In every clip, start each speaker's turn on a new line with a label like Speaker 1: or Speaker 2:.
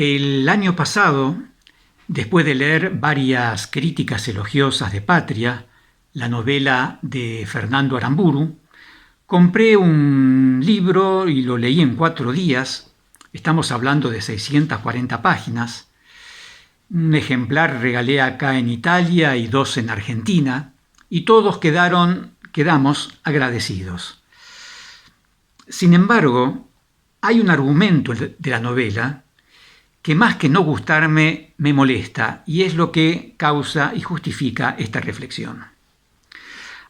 Speaker 1: El año pasado, después de leer varias críticas elogiosas de Patria, la novela de Fernando Aramburu, compré un libro y lo leí en 4 días. Estamos hablando de 640 páginas. Un ejemplar regalé acá en Italia y 2 en Argentina, y todos quedamos agradecidos. Sin embargo, hay un argumento de la novela que más que no gustarme me molesta, y es lo que causa y justifica esta reflexión.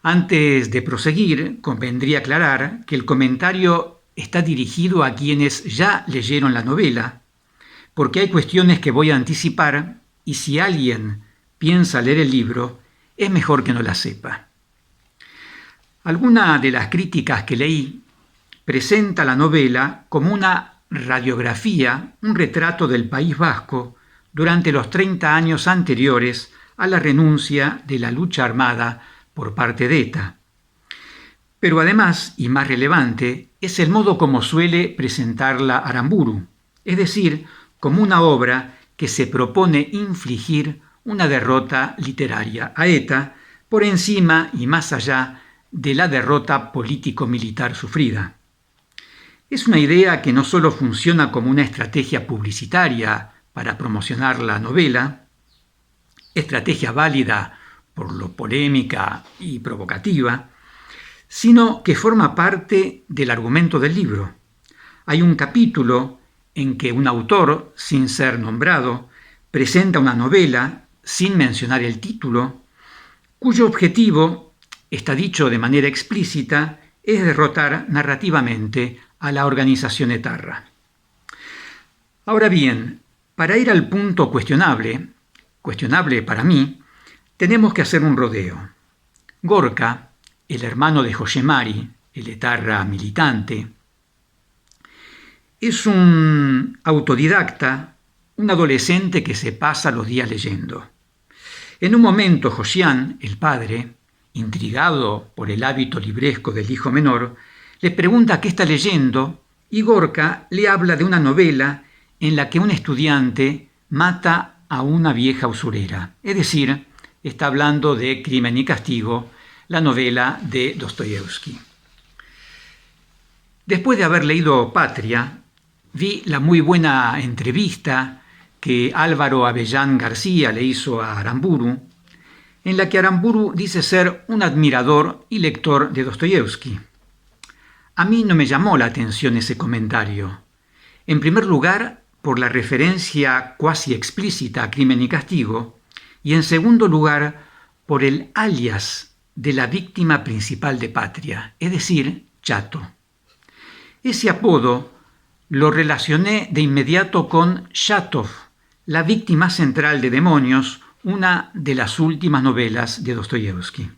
Speaker 1: Antes de proseguir, convendría aclarar que el comentario está dirigido a quienes ya leyeron la novela, porque hay cuestiones que voy a anticipar, y si alguien piensa leer el libro, es mejor que no las sepa. Alguna de las críticas que leí presenta la novela como una radiografía, un retrato del País Vasco durante los 30 años anteriores a la renuncia de la lucha armada por parte de ETA. Pero además, y más relevante, es el modo como suele presentarla Aramburu, es decir, como una obra que se propone infligir una derrota literaria a ETA por encima y más allá de la derrota político-militar sufrida. Es una idea que no solo funciona como una estrategia publicitaria para promocionar la novela, estrategia válida por lo polémica y provocativa, sino que forma parte del argumento del libro. Hay un capítulo en que un autor, sin ser nombrado, presenta una novela sin mencionar el título, cuyo objetivo, está dicho de manera explícita, es derrotar narrativamente a la organización etarra. Ahora bien, para ir al punto cuestionable para mí, tenemos que hacer un rodeo. Gorka, el hermano de José Mari, el etarra militante, es un autodidacta, un adolescente que se pasa los días leyendo. En un momento, Josian, el padre, intrigado por el hábito libresco del hijo menor, le pregunta qué está leyendo, y Gorka le habla de una novela en la que un estudiante mata a una vieja usurera. Es decir, está hablando de Crimen y Castigo, la novela de Dostoyevsky. Después de haber leído Patria, vi la muy buena entrevista que Álvaro Avellán García le hizo a Aramburu, en la que Aramburu dice ser un admirador y lector de Dostoyevsky. A mí no me llamó la atención ese comentario. En primer lugar, por la referencia cuasi explícita a Crimen y Castigo, y en segundo lugar, por el alias de la víctima principal de Patria, es decir, Chato. Ese apodo lo relacioné de inmediato con Chatov, la víctima central de Demonios, una de las últimas novelas de Dostoyevsky.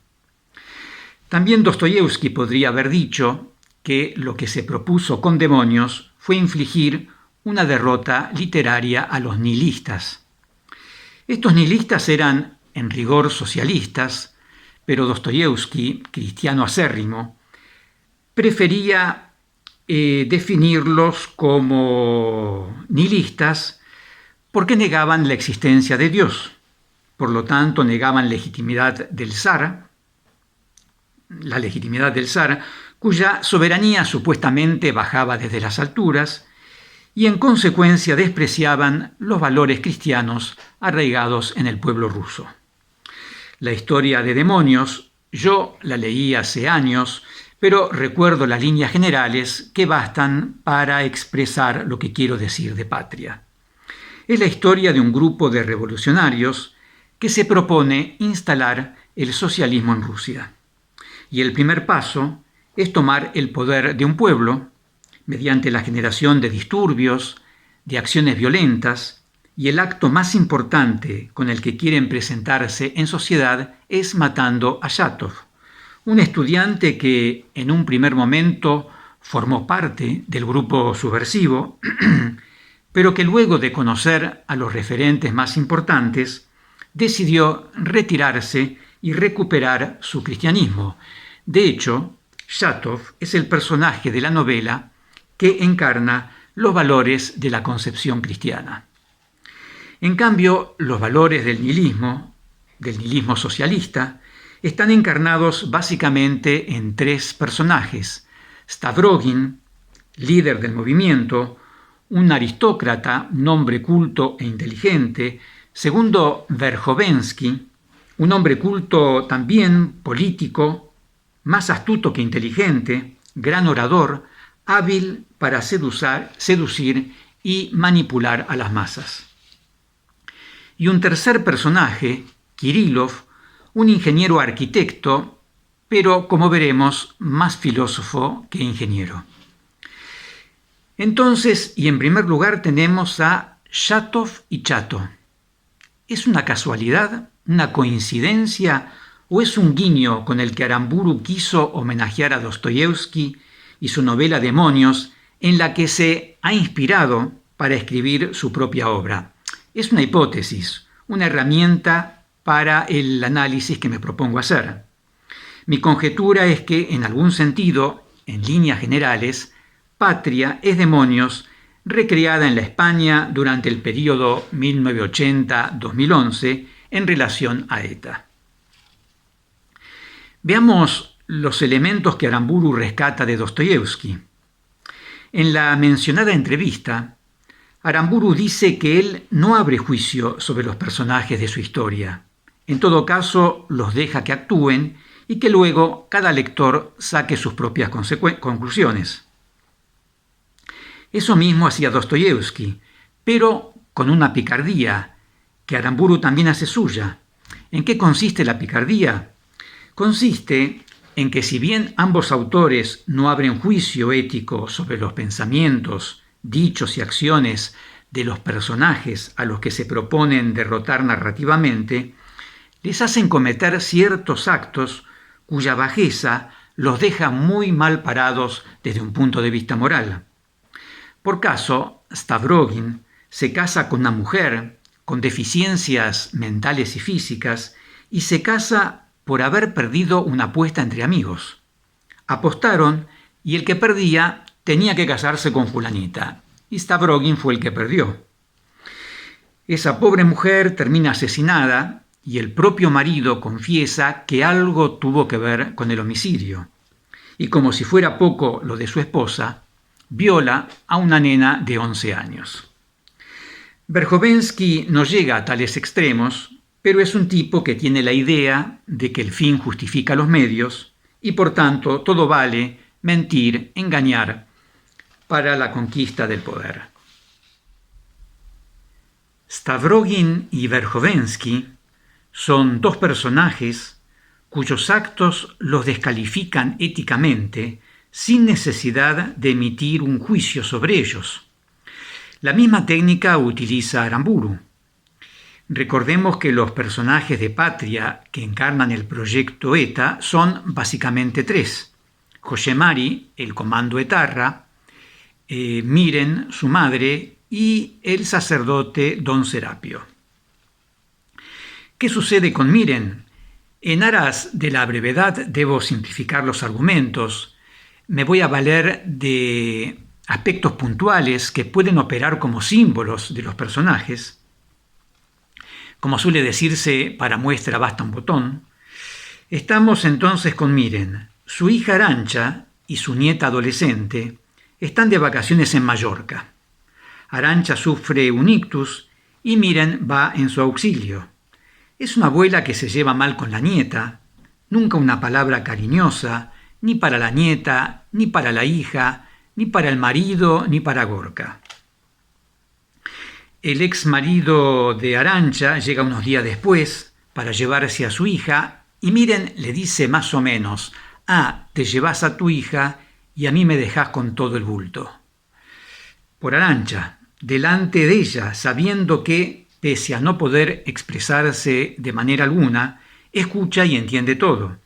Speaker 1: También Dostoyevsky podría haber dicho que lo que se propuso con Demonios fue infligir una derrota literaria a los nihilistas. Estos nihilistas eran, en rigor, socialistas, pero Dostoyevsky, cristiano acérrimo, prefería definirlos como nihilistas porque negaban la existencia de Dios. Por lo tanto, negaban la legitimidad del zar, cuya soberanía supuestamente bajaba desde las alturas, y en consecuencia despreciaban los valores cristianos arraigados en el pueblo ruso. La historia de Demonios, yo la leí hace años, pero recuerdo las líneas generales que bastan para expresar lo que quiero decir de Patria. Es la historia de un grupo de revolucionarios que se propone instalar el socialismo en Rusia. Y el primer paso es tomar el poder de un pueblo mediante la generación de disturbios, de acciones violentas, y el acto más importante con el que quieren presentarse en sociedad es matando a Chatov, un estudiante que en un primer momento formó parte del grupo subversivo, pero que luego de conocer a los referentes más importantes, decidió retirarse y recuperar su cristianismo. De hecho, Chatov es el personaje de la novela que encarna los valores de la concepción cristiana. En cambio, los valores del nihilismo socialista, están encarnados básicamente en tres personajes: Stavrogin, líder del movimiento, un aristócrata, un hombre culto e inteligente; segundo, Verhovensky, un hombre culto también, político, más astuto que inteligente, gran orador, hábil para seducir y manipular a las masas. Y un tercer personaje, Kirillov, un ingeniero arquitecto, pero como veremos, más filósofo que ingeniero. Entonces, y en primer lugar, tenemos a Chatov y Chato. ¿Es una casualidad, una coincidencia o es un guiño con el que Aramburu quiso homenajear a Dostoyevsky y su novela Demonios, en la que se ha inspirado para escribir su propia obra? Es una hipótesis, una herramienta para el análisis que me propongo hacer. Mi conjetura es que, en algún sentido, en líneas generales, Patria es Demonios, recreada en la España durante el periodo 1980-2011 en relación a ETA. Veamos los elementos que Aramburu rescata de Dostoyevsky. En la mencionada entrevista, Aramburu dice que él no abre juicio sobre los personajes de su historia. En todo caso, los deja que actúen y que luego cada lector saque sus propias conclusiones. Eso mismo hacía Dostoyevsky, pero con una picardía que Aramburu también hace suya. ¿En qué consiste la picardía? Consiste en que, si bien ambos autores no abren juicio ético sobre los pensamientos, dichos y acciones de los personajes a los que se proponen derrotar narrativamente, les hacen cometer ciertos actos cuya bajeza los deja muy mal parados desde un punto de vista moral. Por caso, Stavrogin se casa con una mujer con deficiencias mentales y físicas y se casa por haber perdido una apuesta entre amigos. Apostaron y el que perdía tenía que casarse con fulanita, y Stavrogin fue el que perdió. Esa pobre mujer termina asesinada y el propio marido confiesa que algo tuvo que ver con el homicidio. Y como si fuera poco lo de su esposa, viola a una nena de 11 años. Verhovensky no llega a tales extremos, pero es un tipo que tiene la idea de que el fin justifica los medios y por tanto todo vale mentir, engañar para la conquista del poder. Stavrogin y Verhovensky son dos personajes cuyos actos los descalifican éticamente sin necesidad de emitir un juicio sobre ellos. La misma técnica utiliza Aramburu. Recordemos que los personajes de Patria que encarnan el proyecto ETA son básicamente tres: José Mari, el comando etarra, Miren, su madre, y el sacerdote Don Serapio. ¿Qué sucede con Miren? En aras de la brevedad debo simplificar los argumentos. Me voy a valer de aspectos puntuales que pueden operar como símbolos de los personajes. Como suele decirse, para muestra basta un botón. Estamos entonces con Miren. Su hija Arantxa y su nieta adolescente están de vacaciones en Mallorca. Arantxa sufre un ictus y Miren va en su auxilio. Es una abuela que se lleva mal con la nieta, nunca una palabra cariñosa, ni para la nieta, ni para la hija, ni para el marido, ni para Gorka. El ex marido de Arantxa llega unos días después para llevarse a su hija y Miren le dice más o menos: te llevas a tu hija y a mí me dejás con todo el bulto. Por Arantxa, delante de ella, sabiendo que, pese a no poder expresarse de manera alguna, escucha y entiende todo.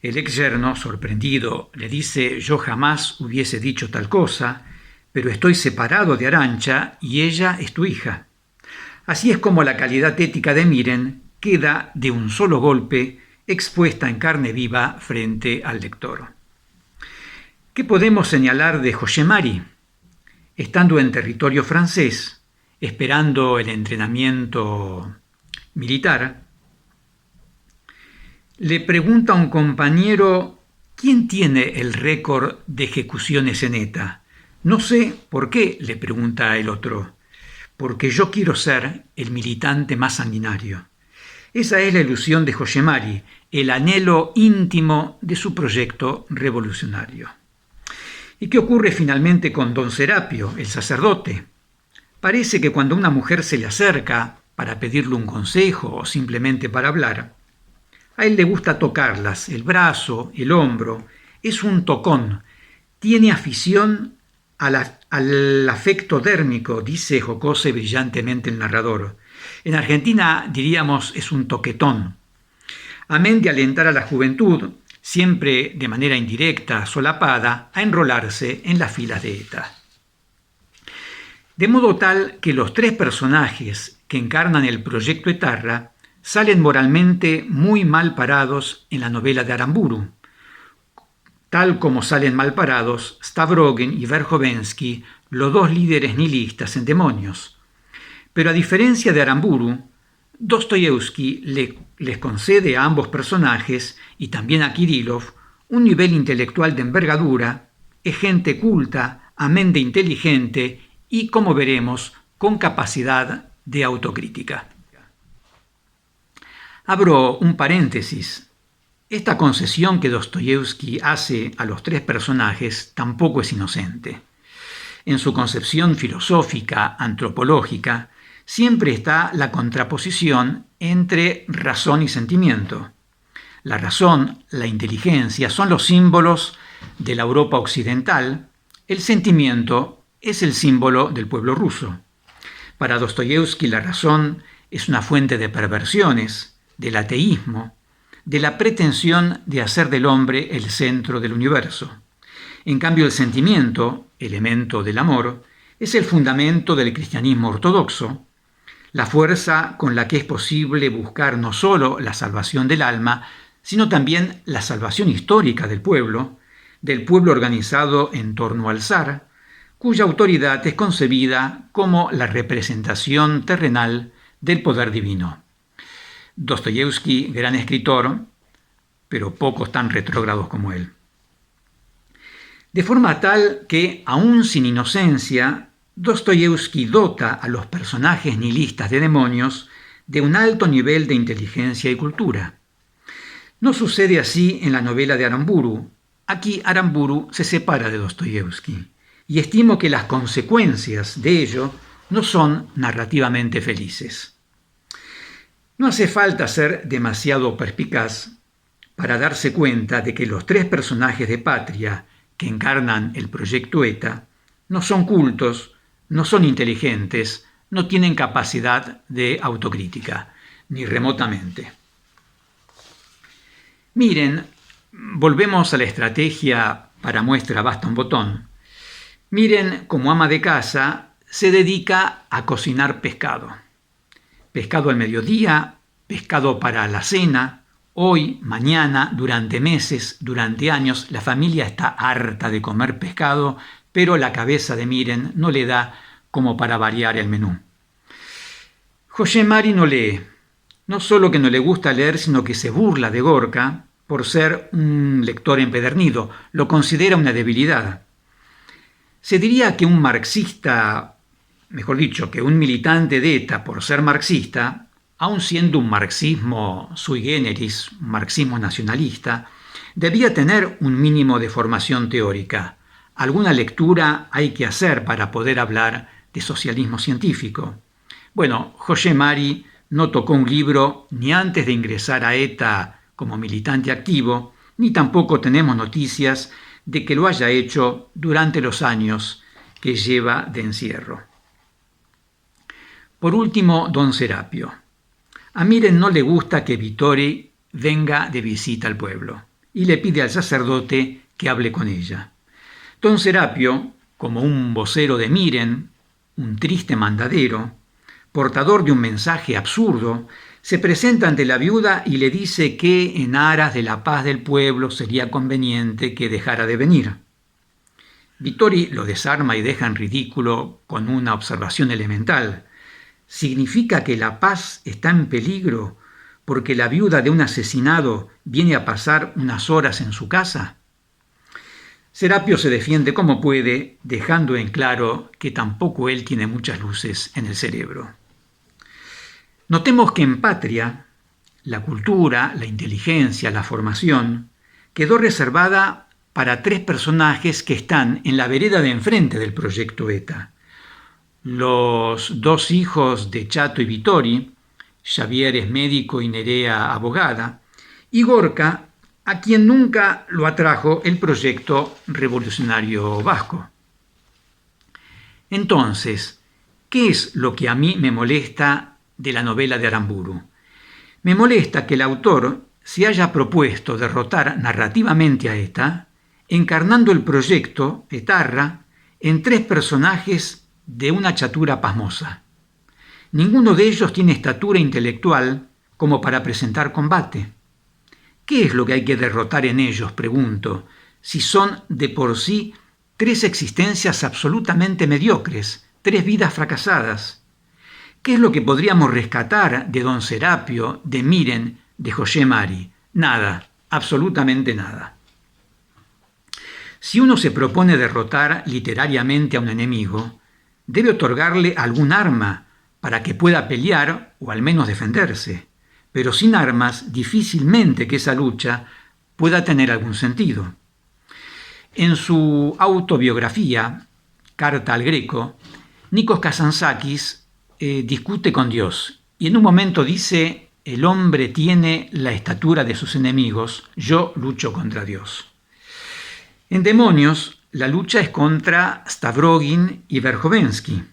Speaker 1: El ex yerno, sorprendido, le dice: yo jamás hubiese dicho tal cosa, pero estoy separado de Arantxa y ella es tu hija. Así es como la calidad ética de Miren queda de un solo golpe expuesta en carne viva frente al lector. ¿Qué podemos señalar de José Mari? Estando en territorio francés, esperando el entrenamiento militar, le pregunta a un compañero: ¿quién tiene el récord de ejecuciones en ETA? No sé. ¿Por qué?, le pregunta el otro. Porque yo quiero ser el militante más sanguinario. Esa es la ilusión de Joyemari, el anhelo íntimo de su proyecto revolucionario. ¿Y qué ocurre finalmente con don Serapio, el sacerdote? Parece que cuando una mujer se le acerca para pedirle un consejo o simplemente para hablar, a él le gusta tocarlas, el brazo, el hombro. Es un tocón. Tiene afición al afecto dérmico, dice jocosa y brillantemente el narrador. En Argentina diríamos es un toquetón. Amén de alentar a la juventud, siempre de manera indirecta, solapada, a enrolarse en las filas de ETA. De modo tal que los tres personajes que encarnan el proyecto etarra salen moralmente muy mal parados en la novela de Aramburu, tal como salen mal parados Stavrogin y Verhovensky, los dos líderes nihilistas en Demonios. Pero a diferencia de Aramburu, Dostoyevsky les concede a ambos personajes, y también a Kirillov, un nivel intelectual de envergadura. Es gente culta, amén de inteligente y, como veremos, con capacidad de autocrítica. Abro un paréntesis. Esta concesión que Dostoyevsky hace a los tres personajes tampoco es inocente. En su concepción filosófica, antropológica, siempre está la contraposición entre razón y sentimiento. La razón, la inteligencia, son los símbolos de la Europa occidental. El sentimiento es el símbolo del pueblo ruso. Para Dostoyevsky, la razón es una fuente de perversiones, del ateísmo, de la pretensión de hacer del hombre el centro del universo. En cambio, el sentimiento, elemento del amor, es el fundamento del cristianismo ortodoxo, la fuerza con la que es posible buscar no solo la salvación del alma, sino también la salvación histórica del pueblo organizado en torno al zar, cuya autoridad es concebida como la representación terrenal del poder divino. Dostoyevsky, gran escritor, pero pocos tan retrógrados como él. De forma tal que, aún sin inocencia, Dostoyevsky dota a los personajes nihilistas de Demonios de un alto nivel de inteligencia y cultura. No sucede así en la novela de Aramburu. Aquí Aramburu se separa de Dostoyevsky, y estimo que las consecuencias de ello no son narrativamente felices. No hace falta ser demasiado perspicaz para darse cuenta de que los tres personajes de Patria que encarnan el proyecto ETA no son cultos, no son inteligentes, no tienen capacidad de autocrítica, ni remotamente. Miren, volvemos a la estrategia para muestra basta un botón. Miren, como ama de casa, se dedica a cocinar pescado. Pescado al mediodía, pescado para la cena. Hoy, mañana, durante meses, durante años, la familia está harta de comer pescado, pero la cabeza de Miren no le da como para variar el menú. Joyemari no lee. No solo que no le gusta leer, sino que se burla de Gorka por ser un lector empedernido. Lo considera una debilidad. Se diría que un marxista, mejor dicho, que un militante de ETA por ser marxista, aun siendo un marxismo sui generis, un marxismo nacionalista, debía tener un mínimo de formación teórica. Alguna lectura hay que hacer para poder hablar de socialismo científico. Bueno, Joyemari no tocó un libro ni antes de ingresar a ETA como militante activo, ni tampoco tenemos noticias de que lo haya hecho durante los años que lleva de encierro. Por último, don Serapio. A Miren no le gusta que Vittori venga de visita al pueblo y le pide al sacerdote que hable con ella. Don Serapio, como un vocero de Miren, un triste mandadero, portador de un mensaje absurdo, se presenta ante la viuda y le dice que en aras de la paz del pueblo sería conveniente que dejara de venir. Vittori lo desarma y deja en ridículo con una observación elemental. ¿Significa que la paz está en peligro porque la viuda de un asesinado viene a pasar unas horas en su casa? Serapio se defiende como puede, dejando en claro que tampoco él tiene muchas luces en el cerebro. Notemos que en Patria, la cultura, la inteligencia, la formación, quedó reservada para 3 personajes que están en la vereda de enfrente del proyecto ETA. Los 2 hijos de Chato y Vittori, Xavier es médico y Nerea abogada, y Gorka, a quien nunca lo atrajo el proyecto revolucionario vasco. Entonces, ¿qué es lo que a mí me molesta de la novela de Aramburu? Me molesta que el autor se haya propuesto derrotar narrativamente a ETA, encarnando el proyecto etarra en 3 personajes de una chatura pasmosa. Ninguno de ellos tiene estatura intelectual como para presentar combate. ¿Qué es lo que hay que derrotar en ellos, pregunto, si son de por sí 3 existencias absolutamente mediocres, 3 vidas fracasadas? ¿Qué es lo que podríamos rescatar de Don Serapio, de Miren, de José Mari? Nada, absolutamente nada. Si uno se propone derrotar literariamente a un enemigo, debe otorgarle algún arma para que pueda pelear o al menos defenderse, pero sin armas difícilmente que esa lucha pueda tener algún sentido. En su autobiografía, Carta al Greco, Nikos Kazantzakis discute con Dios y en un momento dice: el hombre tiene la estatura de sus enemigos, yo lucho contra Dios. En Demonios, la lucha es contra Stavrogin y Verhovensky,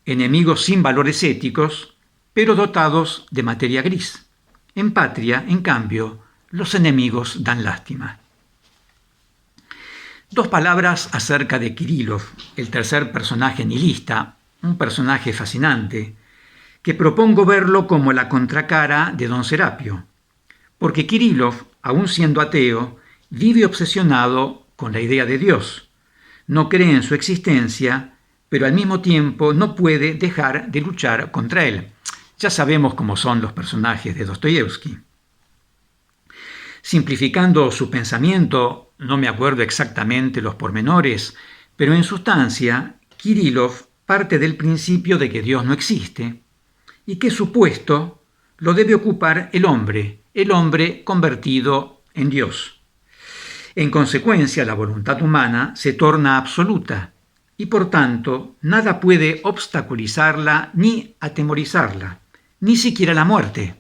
Speaker 1: enemigos sin valores éticos, pero dotados de materia gris. En Patria, en cambio, los enemigos dan lástima. 2 palabras acerca de Kirillov, el tercer personaje nihilista, un personaje fascinante, que propongo verlo como la contracara de Don Serapio, porque Kirillov, aun siendo ateo, vive obsesionado con la idea de Dios. No cree en su existencia, pero al mismo tiempo no puede dejar de luchar contra él. Ya sabemos cómo son los personajes de Dostoyevsky. Simplificando su pensamiento, no me acuerdo exactamente los pormenores, pero en sustancia, Kirillov parte del principio de que Dios no existe y que su puesto lo debe ocupar el hombre convertido en Dios. En consecuencia, la voluntad humana se torna absoluta y por tanto nada puede obstaculizarla ni atemorizarla, ni siquiera la muerte.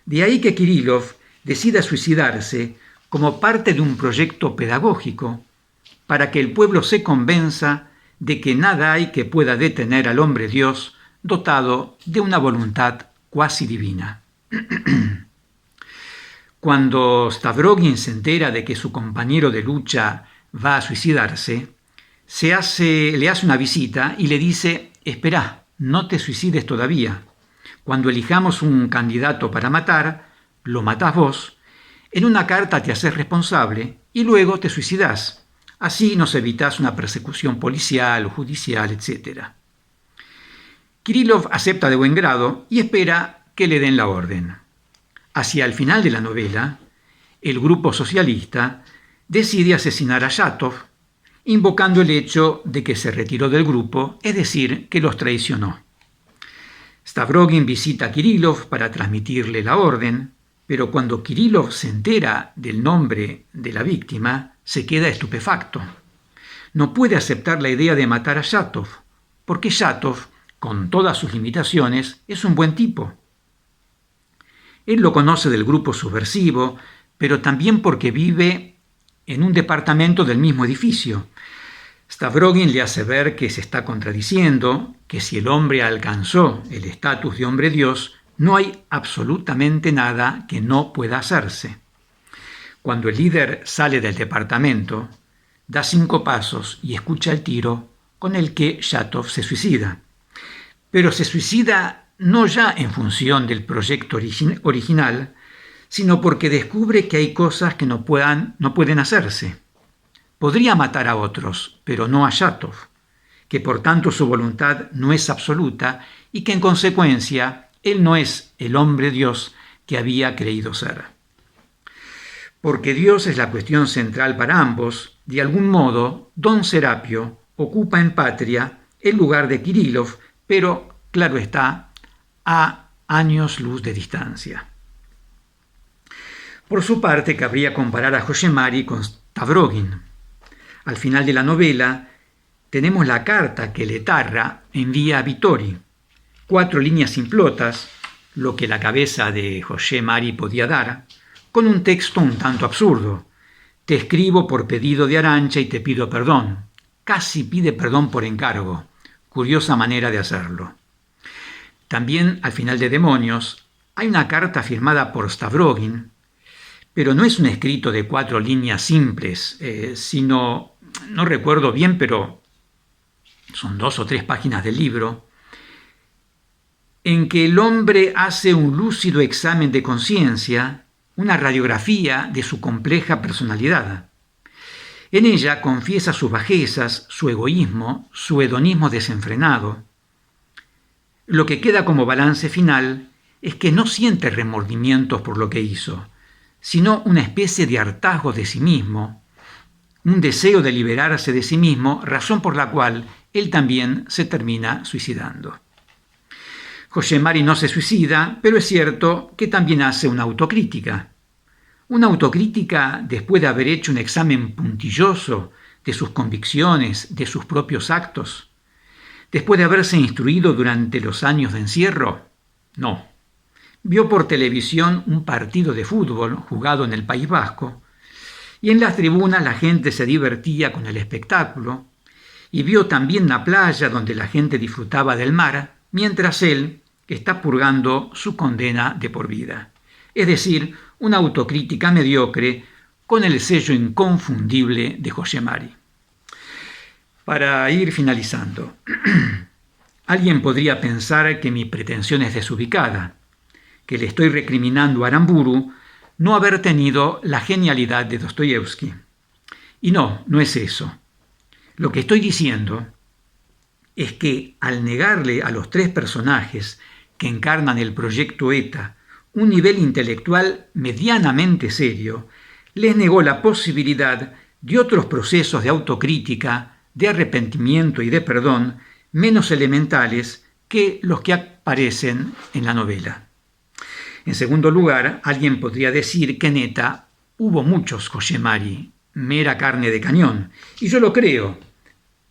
Speaker 1: De ahí que Kirillov decida suicidarse como parte de un proyecto pedagógico para que el pueblo se convenza de que nada hay que pueda detener al hombre Dios dotado de una voluntad cuasi divina. Cuando Stavrogin se entera de que su compañero de lucha va a suicidarse, le hace una visita y le dice: «Esperá, no te suicides todavía. Cuando elijamos un candidato para matar, lo matás vos, en una carta te haces responsable y luego te suicidás. Así nos evitás una persecución policial o judicial, etc.» Kirillov acepta de buen grado y espera que le den la orden. Hacia el final de la novela, el grupo socialista decide asesinar a Shatov, invocando el hecho de que se retiró del grupo, es decir, que los traicionó. Stavrogin visita a Kirillov para transmitirle la orden, pero cuando Kirillov se entera del nombre de la víctima, se queda estupefacto. No puede aceptar la idea de matar a Shatov, porque Shatov, con todas sus limitaciones, es un buen tipo. Él lo conoce del grupo subversivo, pero también porque vive en un departamento del mismo edificio. Stavrogin le hace ver que se está contradiciendo, que si el hombre alcanzó el estatus de hombre Dios, no hay absolutamente nada que no pueda hacerse. Cuando el líder sale del departamento, da 5 pasos y escucha el tiro con el que Shatov se suicida. Pero se suicida no ya en función del proyecto original, sino porque descubre que hay cosas que no pueden hacerse. Podría matar a otros, pero no a Shatov. que por tanto su voluntad no es absoluta y que en consecuencia él no es el hombre Dios que había creído ser. Porque Dios es la cuestión central para ambos, de algún modo, don Serapio ocupa en Patria el lugar de Kirillov, pero, claro está, a años luz de distancia. Por su parte, cabría comparar a Josemari con Stavrogin. Al final de la novela, tenemos la carta que Letarra envía a Vittori. 4 líneas simplotas, lo que la cabeza de Josemari podía dar, con un texto un tanto absurdo. Te escribo por pedido de Arantxa y te pido perdón. Casi pide perdón por encargo. Curiosa manera de hacerlo. También al final de Demonios hay una carta firmada por Stavrogin, pero no es un escrito de 4 líneas simples, sino, no recuerdo bien, pero son 2 o 3 páginas del libro, en que el hombre hace un lúcido examen de conciencia, una radiografía de su compleja personalidad. En ella confiesa sus bajezas, su egoísmo, su hedonismo desenfrenado. Lo que queda como balance final es que no siente remordimientos por lo que hizo, sino una especie de hartazgo de sí mismo, un deseo de liberarse de sí mismo, razón por la cual él también se termina suicidando. Josemari no se suicida, pero es cierto que también hace una autocrítica. Una autocrítica después de haber hecho un examen puntilloso de sus convicciones, de sus propios actos. Después de haberse instruido durante los años de encierro. No. Vio por televisión un partido de fútbol jugado en el País Vasco y en las tribunas la gente se divertía con el espectáculo y vio también la playa donde la gente disfrutaba del mar mientras él está purgando su condena de por vida. Es decir, una autocrítica mediocre con el sello inconfundible de Josemari. Para ir finalizando, alguien podría pensar que mi pretensión es desubicada, que le estoy recriminando a Aramburu no haber tenido la genialidad de Dostoyevsky. Y no, no es eso. Lo que estoy diciendo es que al negarle a los 3 personajes que encarnan el proyecto ETA un nivel intelectual medianamente serio, les negó la posibilidad de otros procesos de autocrítica, de arrepentimiento y de perdón menos elementales que los que aparecen en la novela. En segundo lugar, alguien podría decir que en ETA hubo muchos Josemari, mera carne de cañón, y yo lo creo,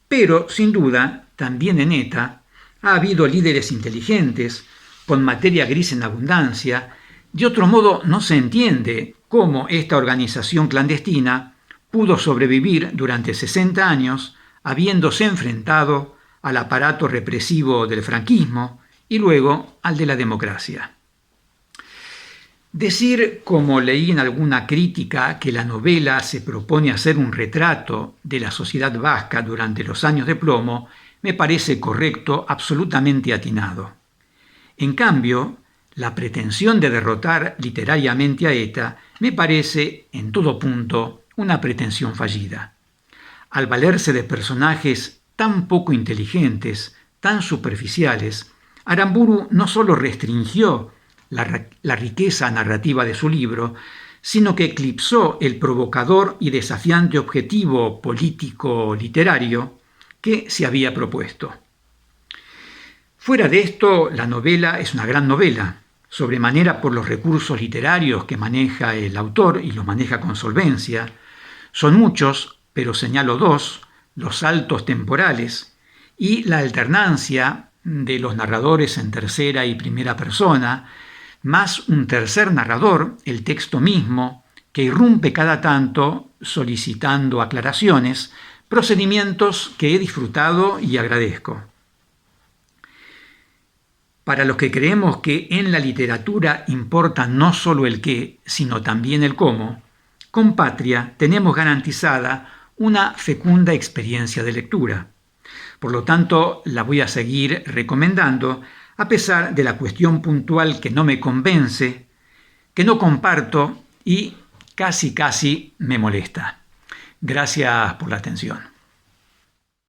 Speaker 1: pero sin duda también en ETA ha habido líderes inteligentes, con materia gris en abundancia. De otro modo, no se entiende cómo esta organización clandestina pudo sobrevivir durante 60 años habiéndose enfrentado al aparato represivo del franquismo y luego al de la democracia. Decir, como leí en alguna crítica, que la novela se propone hacer un retrato de la sociedad vasca durante los años de plomo me parece correcto, absolutamente atinado. En cambio, la pretensión de derrotar literariamente a ETA me parece, en todo punto, una pretensión fallida. Al valerse de personajes tan poco inteligentes, tan superficiales, Aramburu no solo restringió la riqueza narrativa de su libro, sino que eclipsó el provocador y desafiante objetivo político-literario que se había propuesto. Fuera de esto, la novela es una gran novela, sobremanera por los recursos literarios que maneja el autor y los maneja con solvencia. Son muchos, pero señalo 2, los saltos temporales y la alternancia de los narradores en tercera y primera persona, más un tercer narrador, el texto mismo, que irrumpe cada tanto solicitando aclaraciones, procedimientos que he disfrutado y agradezco. Para los que creemos que en la literatura importa no solo el qué, sino también el cómo, con Patria tenemos garantizada una fecunda experiencia de lectura. Por lo tanto, la voy a seguir recomendando, a pesar de la cuestión puntual que no me convence, que no comparto y casi me molesta. Gracias por la atención.